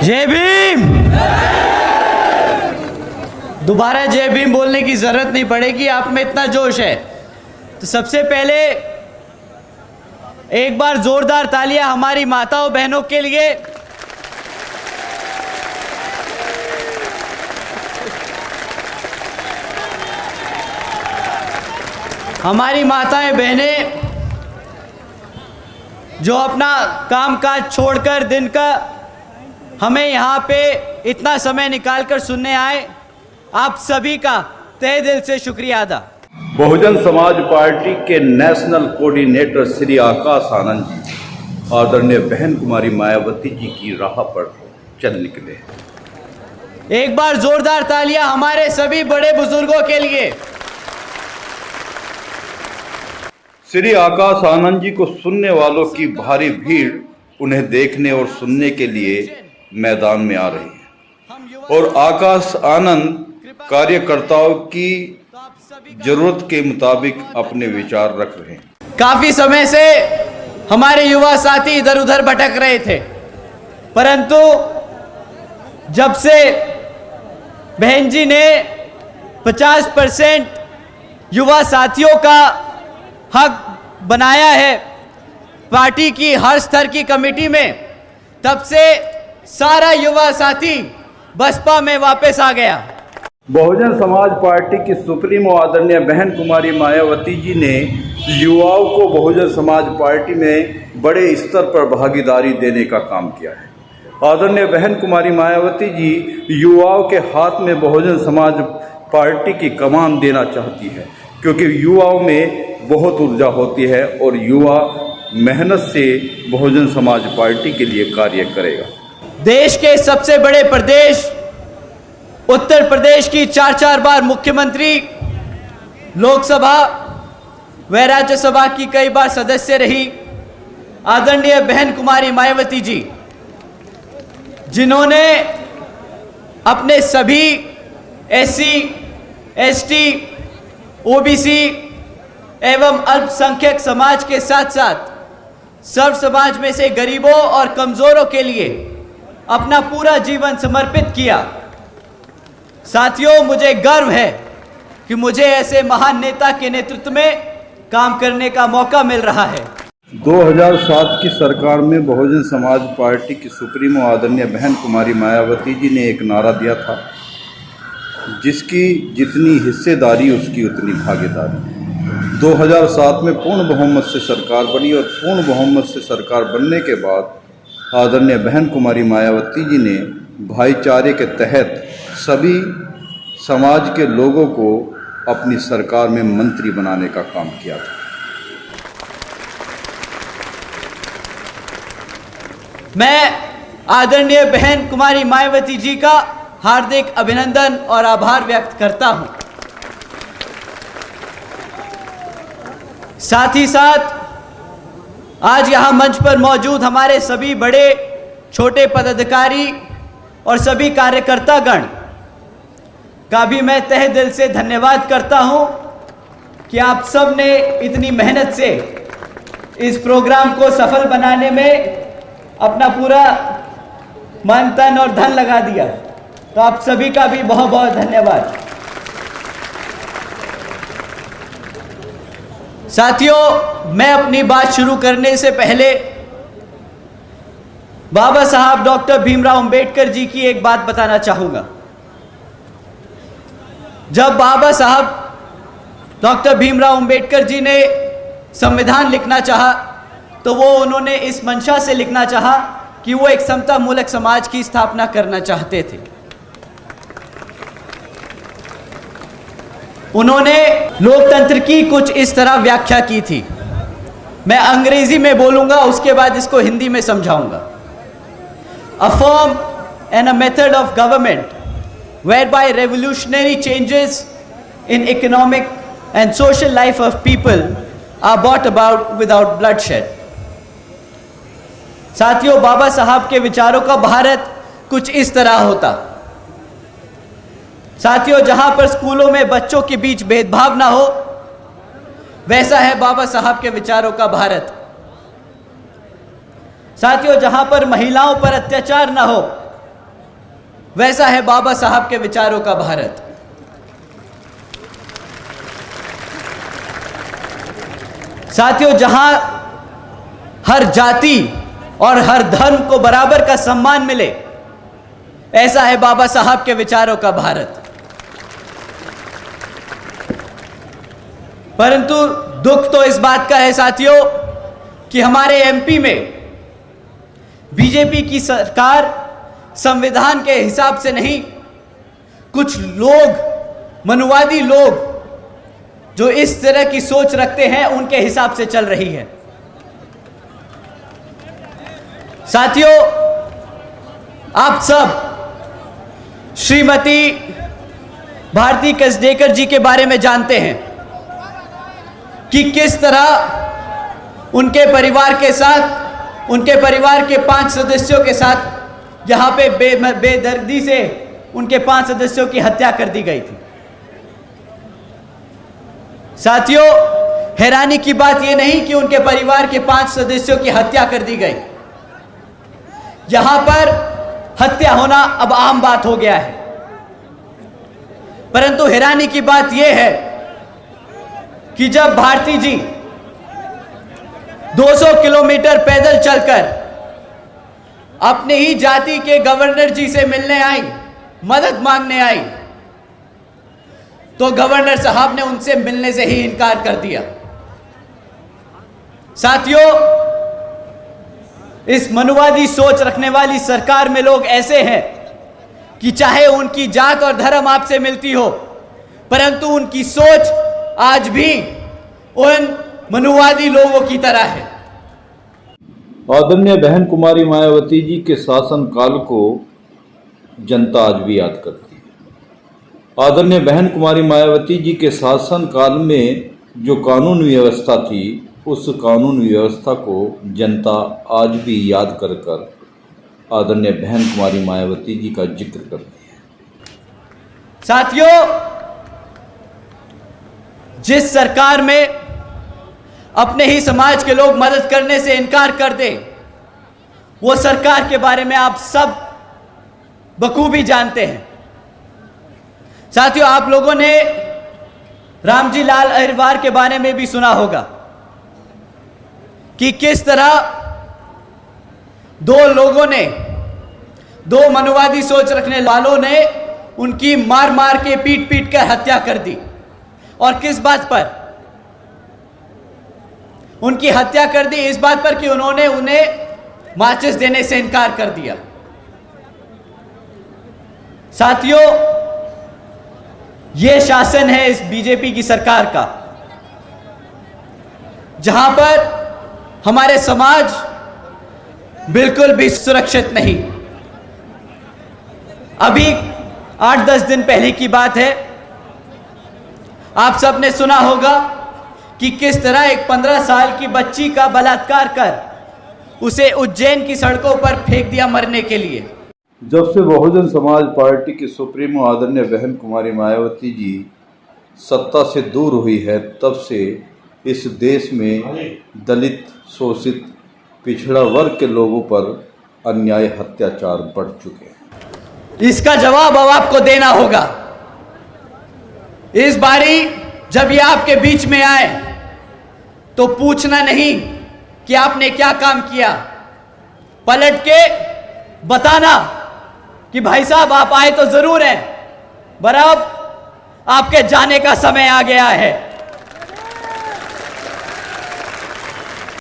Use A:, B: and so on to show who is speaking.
A: जय भीम। दोबारा जय भीम बोलने की जरूरत नहीं पड़ेगी, आप में इतना जोश है। तो सबसे पहले एक बार जोरदार तालियां हमारी माताओं बहनों के लिए। हमारी माताएं बहनें जो अपना कामकाज छोड़कर दिन का हमें यहाँ पे इतना समय निकालकर सुनने आए, आप सभी का तहे दिल से शुक्रिया अदा।
B: बहुजन समाज पार्टी के नेशनल कोऑर्डिनेटर श्री आकाश आनंद जी आदरणीय बहन कुमारी मायावती जी की राह पर चल निकले।
A: एक बार जोरदार तालियां हमारे सभी बड़े बुजुर्गों के लिए।
B: श्री आकाश आनंद जी को सुनने वालों की भारी भीड़ उन्हें देखने और सुनने के लिए मैदान में आ रही है और आकाश आनंद कार्यकर्ताओं की जरूरत के मुताबिक अपने विचार रख रहे हैं।
A: काफी समय से हमारे युवा साथी इधर उधर भटक रहे थे, परंतु जब से बहन जी ने 50% युवा साथियों का हक बनाया है पार्टी की हर स्तर की कमेटी में, तब से सारा युवा साथी बसपा में वापस आ गया।
B: बहुजन समाज पार्टी की सुप्रीमो आदरणीय बहन कुमारी मायावती जी ने युवाओं को बहुजन समाज पार्टी में बड़े स्तर पर भागीदारी देने का काम किया है। आदरणीय बहन कुमारी मायावती जी युवाओं के हाथ में बहुजन समाज पार्टी की कमान देना चाहती है, क्योंकि युवाओं में बहुत ऊर्जा होती है और युवा मेहनत से बहुजन समाज पार्टी के लिए कार्य करेगा।
A: देश के सबसे बड़े प्रदेश उत्तर प्रदेश की 4 बार मुख्यमंत्री, लोकसभा व राज्यसभा की कई बार सदस्य रही आदरणीय बहन कुमारी मायावती जी, जिन्होंने अपने सभी SC, ST, OBC एवं अल्पसंख्यक समाज के साथ साथ सर्व समाज में से गरीबों और कमजोरों के लिए अपना पूरा जीवन समर्पित किया। साथियों, मुझे गर्व है कि मुझे ऐसे महान नेता के नेतृत्व में काम करने का मौका मिल रहा है।
B: 2007 की सरकार में बहुजन समाज पार्टी की सुप्रीमो आदरणीय बहन कुमारी मायावती जी ने एक नारा दिया था, जिसकी जितनी हिस्सेदारी उसकी उतनी भागीदारी। 2007 में पूर्ण बहुमत से सरकार बनी और पूर्ण बहुमत से सरकार बनने के बाद आदरणीय बहन कुमारी मायावती जी ने भाईचारे के तहत सभी समाज के लोगों को अपनी सरकार में मंत्री बनाने का काम किया था।
A: मैं आदरणीय बहन कुमारी मायावती जी का हार्दिक अभिनंदन और आभार व्यक्त करता हूं। साथ ही साथ आज यहां मंच पर मौजूद हमारे सभी बड़े छोटे पदाधिकारी और सभी कार्यकर्तागण का भी मैं तहे दिल से धन्यवाद करता हूं कि आप सब ने इतनी मेहनत से इस प्रोग्राम को सफल बनाने में अपना पूरा मन तन और धन लगा दिया। तो आप सभी का भी बहुत बहुत धन्यवाद। साथियों, मैं अपनी बात शुरू करने से पहले बाबा साहब डॉक्टर भीमराव अंबेडकर जी की एक बात बताना चाहूंगा। जब बाबा साहब डॉक्टर भीमराव अंबेडकर जी ने संविधान लिखना चाहा, तो वो उन्होंने इस मंशा से लिखना चाहा कि वो एक समता मूलक समाज की स्थापना करना चाहते थे। उन्होंने लोकतंत्र की कुछ इस तरह व्याख्या की थी। मैं अंग्रेजी में बोलूंगा, उसके बाद इसको हिंदी में समझाऊंगा। A form and a method of government whereby revolutionary changes in economic and social life of people are brought about without bloodshed. साथियों, बाबा साहब के विचारों का भारत कुछ इस तरह होता। साथियों, जहां पर स्कूलों में बच्चों के बीच भेदभाव ना हो, वैसा है बाबा साहब के विचारों का भारत। साथियों, जहां पर महिलाओं पर अत्याचार ना हो, वैसा है बाबा साहब के विचारों का भारत। साथियों, जहां हर जाति और हर धर्म को बराबर का सम्मान मिले, ऐसा है बाबा साहब के विचारों का भारत। परंतु दुख तो इस बात का है साथियों कि हमारे एमपी में बीजेपी की सरकार संविधान के हिसाब से नहीं, कुछ लोग, मनुवादी लोग जो इस तरह की सोच रखते हैं, उनके हिसाब से चल रही है। साथियों, आप सब श्रीमती भारती कसडेकर जी के बारे में जानते हैं कि किस तरह उनके परिवार के साथ, उनके परिवार के 5 सदस्यों के साथ यहाँ पे बेदर्दी से उनके 5 सदस्यों की हत्या कर दी गई थी। साथियों, हैरानी की बात यह नहीं कि उनके परिवार के 5 सदस्यों की हत्या कर दी गई। यहां पर हत्या होना अब आम बात हो गया है। परंतु हैरानी की बात यह है कि जब भारती जी 200 किलोमीटर पैदल चलकर अपने ही जाति के गवर्नर जी से मिलने आई, मदद मांगने आई, तो गवर्नर साहब ने उनसे मिलने से ही इनकार कर दिया। साथियों, इस मनुवादी सोच रखने वाली सरकार में लोग ऐसे हैं कि चाहे उनकी जात और धर्म आपसे मिलती हो, परंतु उनकी सोच आज भी उन मनुवादी लोगों की तरह है।
B: आदरणीय बहन कुमारी मायावती जी के शासनकाल को जनता आज भी याद करती है। आदरणीय बहन कुमारी मायावती जी के शासनकाल में जो कानून व्यवस्था थी, उस कानून व्यवस्था को जनता आज भी याद कर कर आदरणीय बहन कुमारी मायावती जी का जिक्र करती है।
A: साथियों, जिस सरकार में अपने ही समाज के लोग मदद करने से इनकार कर दे, वो सरकार के बारे में आप सब बखूबी जानते हैं। साथियों, आप लोगों ने रामजी लाल अहिरवार के बारे में भी सुना होगा कि किस तरह 2 लोगों ने, 2 मनुवादी सोच रखने वालों ने उनकी मार मार के, पीट पीट कर हत्या कर दी। और किस बात पर उनकी हत्या कर दी? इस बात पर कि उन्होंने उन्हें माचिस देने से इनकार कर दिया। साथियों, यह शासन है इस बीजेपी की सरकार का, जहां पर हमारे समाज बिल्कुल भी सुरक्षित नहीं। अभी 8-10 दिन पहले की बात है, आप सबने सुना होगा कि किस तरह एक 15 साल की बच्ची का बलात्कार कर उसे उज्जैन की सड़कों पर फेंक दिया मरने के लिए।
B: जब से बहुजन समाज पार्टी की सुप्रीमो आदरणीय बहन कुमारी मायावती जी सत्ता से दूर हुई है, तब से इस देश में दलित, शोषित, पिछड़ा वर्ग के लोगों पर अन्याय, अत्याचार बढ़ चुके हैं।
A: इसका जवाब अब आपको देना होगा। इस बारी जब ये आपके बीच में आए तो पूछना नहीं कि आपने क्या काम किया, पलट के बताना कि भाई साहब आप आए तो जरूर हैं, पर अब आपके जाने का समय आ गया है।